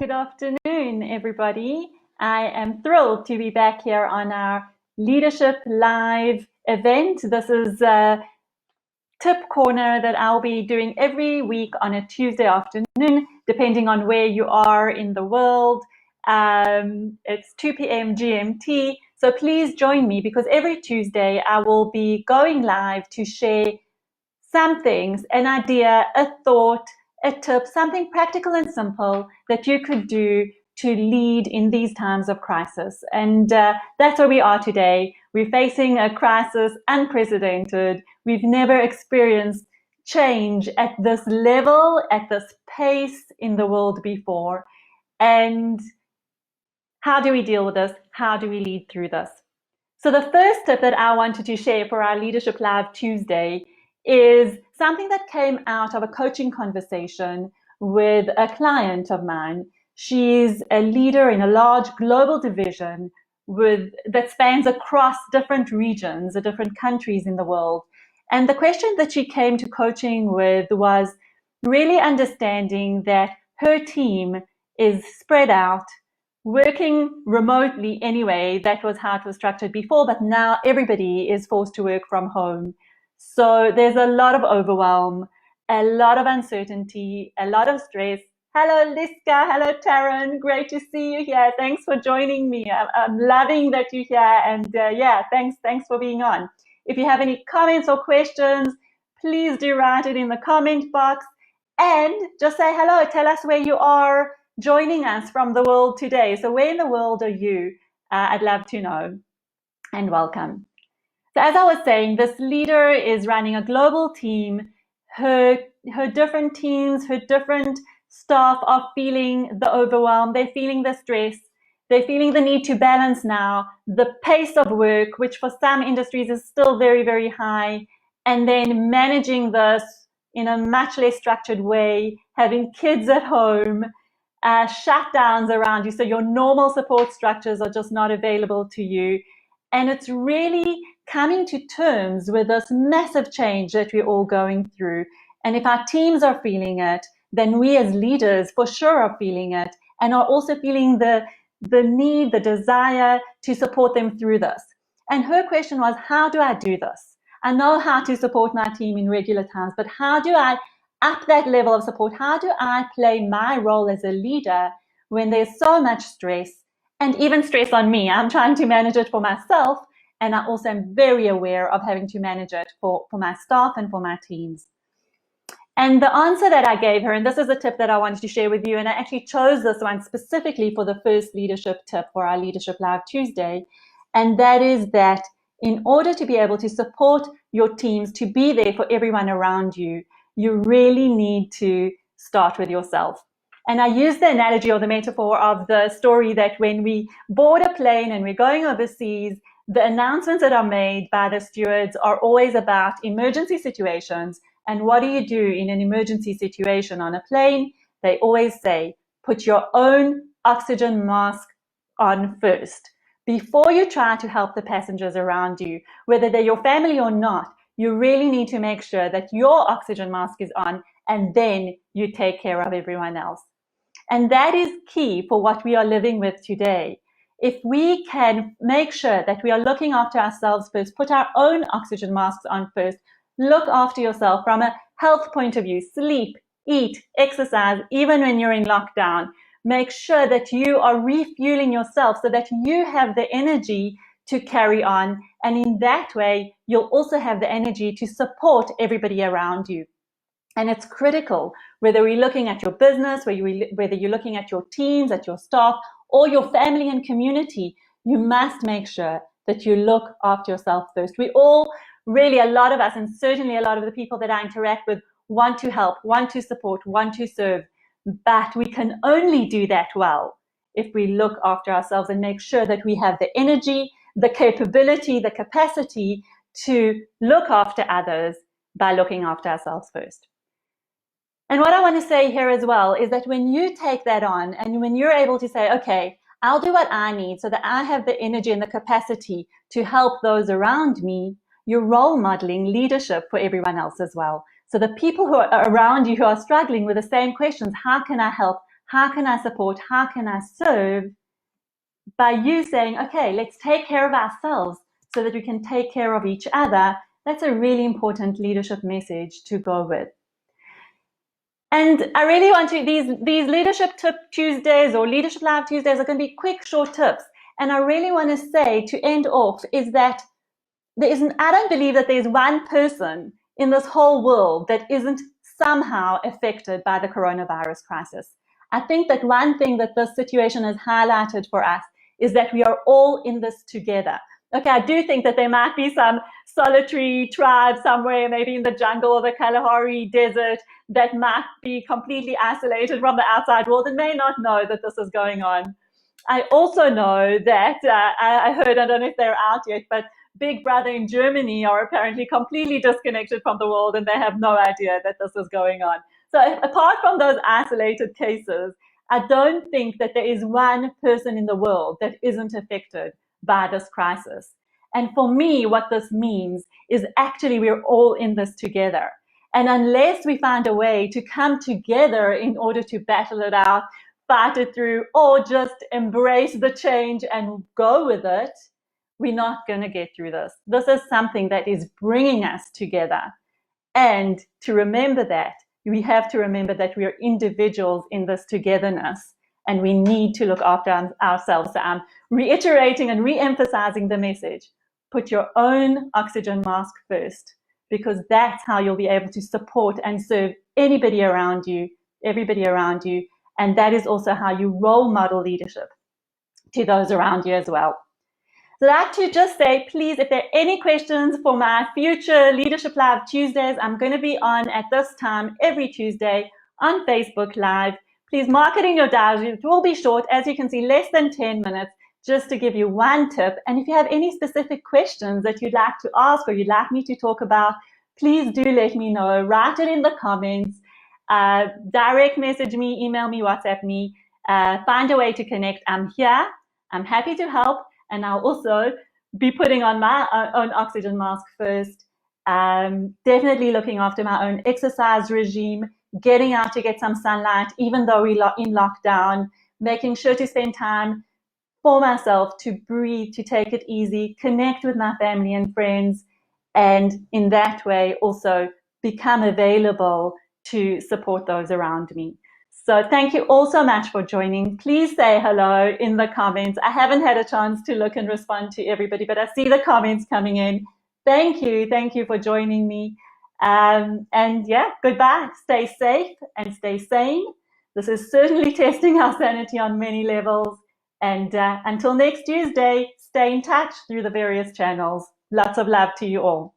Good afternoon, everybody. I am thrilled to be back here on our Leadership Live event. This is a tip corner that I'll be doing every week on a Tuesday afternoon, depending on where you are in the world. It's 2 p.m. GMT. So please join me because every Tuesday I will be going live to share some things, an idea, a thought, a tip, something practical and simple that you could do to lead in these times of crisis. And that's where we are today. We're facing a crisis unprecedented. We've never experienced change at this level, at this pace in the world before. And how do we deal with this? How do we lead through this? So the first tip that I wanted to share for our Leadership Live Tuesday is something that came out of a coaching conversation with a client of mine. She's a leader in a large global division that spans across different regions, different countries in the world. And the question that she came to coaching with was really understanding that her team is spread out, working remotely anyway. That was how it was structured before, but now everybody is forced to work from home. So there's a lot of overwhelm, a lot of uncertainty, a lot of stress. Hello, Liska. Hello, Taryn. Great to see you here. Thanks for joining me. I'm loving that you're here. And thanks for being on. If you have any comments or questions, please do write it in the comment box. And just say hello. Tell us where you are joining us from the world today. So where in the world are you? I'd love to know. And welcome. So as I was saying, this leader is running a global team. Her different teams, her different staff are feeling the overwhelm. They're feeling the stress. They're feeling the need to balance now the pace of work, which for some industries is still very, very high, and then managing this in a much less structured way, having kids at home, shutdowns around you. So your normal support structures are just not available to you. And it's really coming to terms with this massive change that we're all going through. And if our teams are feeling it, then we as leaders for sure are feeling it and are also feeling the need, the desire to support them through this. And her question was, how do I do this? I know how to support my team in regular times, but how do I up that level of support? How do I play my role as a leader when there's so much stress and even stress on me? I'm trying to manage it for myself, and I also am very aware of having to manage it for my staff and for my teams. And the answer that I gave her, and this is a tip that I wanted to share with you, and I actually chose this one specifically for the first leadership tip for our Leadership Live Tuesday, and that is that in order to be able to support your teams, to be there for everyone around you, you really need to start with yourself. And I use the analogy or the metaphor of the story that when we board a plane and we're going overseas, the announcements that are made by the stewards are always about emergency situations. And what do you do in an emergency situation on a plane? They always say, put your own oxygen mask on first. Before you try to help the passengers around you, whether they're your family or not, you really need to make sure that your oxygen mask is on, and then you take care of everyone else. And that is key for what we are living with today. If we can make sure that we are looking after ourselves first, put our own oxygen masks on first, look after yourself from a health point of view, sleep, eat, exercise, even when you're in lockdown, make sure that you are refueling yourself so that you have the energy to carry on. And in that way, you'll also have the energy to support everybody around you. And it's critical, whether we're looking at your business, whether you're looking at your teams, at your staff, or your family and community, you must make sure that you look after yourself first. We all, really a lot of us, and certainly a lot of the people that I interact with, want to help, want to support, want to serve. But we can only do that well if we look after ourselves and make sure that we have the energy, the capability, the capacity to look after others by looking after ourselves first. And what I want to say here as well is that when you take that on and when you're able to say, okay, I'll do what I need so that I have the energy and the capacity to help those around me, you're role modeling leadership for everyone else as well. So the people who are around you who are struggling with the same questions, how can I help? how can I support, how can I serve, by you saying, okay, let's take care of ourselves so that we can take care of each other. That's a really important leadership message to go with. And I really want to, these leadership tip Tuesdays or leadership live Tuesdays are going to be quick, short tips. And I really want to say, to end off, is that I don't believe that there's one person in this whole world that isn't somehow affected by the coronavirus crisis. I think that one thing that this situation has highlighted for us is that we are all in this together. Okay, I do think that there might be some solitary tribe somewhere, maybe in the jungle or the Kalahari desert, that might be completely isolated from the outside world and may not know that this is going on. I also know that, I heard, I don't know if they're out yet, but Big Brother in Germany are apparently completely disconnected from the world and they have no idea that this is going on. So apart from those isolated cases, I don't think that there is one person in the world that isn't affected by this crisis. And for me, what this means is actually we're all in this together. And unless we find a way to come together in order to battle it out, fight it through, or just embrace the change and go with it, we're not going to get through this. This is something that is bringing us together. And to remember that, we have to remember that we are individuals in this togetherness and we need to look after ourselves. So I'm reiterating and re-emphasizing the message. Put your own oxygen mask first, because that's how you'll be able to support and serve anybody around you, everybody around you. And that is also how you role model leadership to those around you as well. So I'd like to just say, please, if there are any questions for my future Leadership Live Tuesdays, I'm going to be on at this time every Tuesday on Facebook Live. Please mark it in your diary. It will be short, as you can see, less than 10 minutes, just to give you one tip. And if you have any specific questions that you'd like to ask or you'd like me to talk about, please do let me know. Write it in the comments, direct message me, email me, WhatsApp me, find a way to connect. I'm here. I'm happy to help. And I'll also be putting on my own oxygen mask first, definitely looking after my own exercise regime, getting out to get some sunlight, even though we're in lockdown, making sure to spend time for myself, to breathe, to take it easy, connect with my family and friends, and in that way also become available to support those around me. So thank you all so much for joining. Please say hello in the comments. I haven't had a chance to look and respond to everybody, but I see the comments coming in. Thank you. Thank you for joining me. And yeah, goodbye. Stay safe and stay sane. This is certainly testing our sanity on many levels. And until next Tuesday, stay in touch through the various channels. Lots of love to you all.